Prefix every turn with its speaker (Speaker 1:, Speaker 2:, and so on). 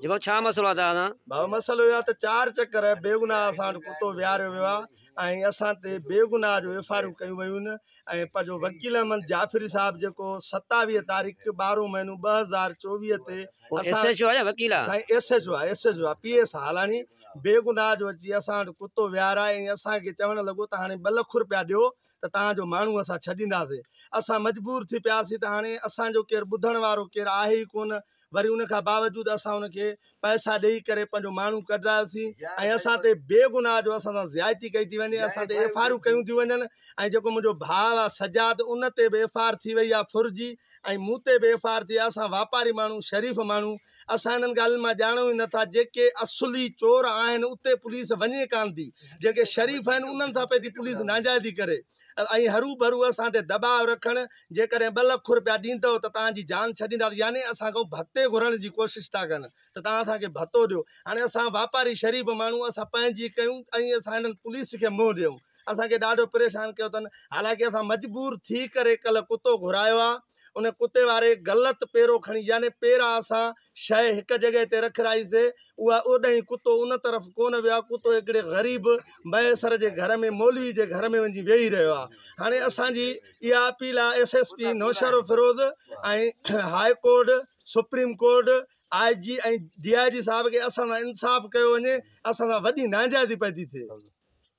Speaker 1: जब छा मसलो दादा
Speaker 2: भाउ मसलो या त 4 चक्कर बेगुनाह असां कुतो विहारियो वियो आहे ऐं असां ते बेगुनाह जो एफआईआर कयूं वयूं आहिनि ऐं पंहिंजो वकील अहमद जाफ़री साहब जेको 27 तारीख़ 12 महीनो 2024 ते
Speaker 1: एसएचओ आहे वकील
Speaker 2: साईं एसएचओ आहे पीएस हालानी बेगुनाह जो अची असां वटि कुतो विहाराए ऐं असांखे चवणु लॻो त हाणे 2 लख रुपया ॾियो त तव्हांजो माण्हू असां छॾींदासीं। असां मजबूर थी पियासीं त हाणे असांजो केरु ॿुधण वारो केरु आहे ई कोन। वरी उन खां बावजूद असां उनखे पैसा ॾेई करे पंहिंजो माण्हू कढायोसीं ऐं असां ते बेगुनाह जो असां सां ज़्यादती कई थी वञे, असां ते एफआईआर कयूं थियूं वञनि ऐं जेको मुंहिंजो भाउ आहे सजाद उन ते बि एफआईआर थी वई आहे फुर्जी ऐं मूं ते बि एफआईआर थी आहे। असां वापारी माण्हू शरीफ़ माण्हू असां इन्हनि ॻाल्हियुनि मां ॼाणूं ई नथा। जेके असुली चोर आहिनि उते पुलिस वञे कान थी, जेके शरीफ़ आहिनि उन्हनि सां पई थी पुलिस नाजाइज़ी करे ऐं हरू भरू असां ते दबाव रखणु। जेकॾहिं 2 लख रुपया ॾींदव त तव्हांजी जान छॾींदासीं, यानी असां खां भत्ते घुरण जी कोशिशि था कनि त तव्हां असांखे भत्तो ॾियो। हाणे असां वापारी शरीफ़ माण्हू असां पंहिंजी कयूं ऐं असां हिननि पुलिस खे मुंहुं ॾियूं। असांखे ॾाढो परेशान कयो अथनि। हालांकि असां मजबूर थी करे कल्ह कुतो घुरायो आहे। उन कुते वारे ग़लति पेरो खणी, यानी पहिरां असां शइ हिकु जॻह ते रखाईसीं, उहा ओॾां कुतो उन तरफ़ कोन वियो आहे। कुतो हिकिड़े ग़रीब मयसर जे घर में मौलवी जे घर में वञी वेही रहियो आहे। हाणे असांजी इहा अपील आहे एसएसपी नौशर फिरोज़ ऐं high court, supreme court, IG ऐं डीआईजी साहब खे असां सां इंसाफ़ कयो वञे। असां सां वॾी नाजाइज़ी पई थी थिए।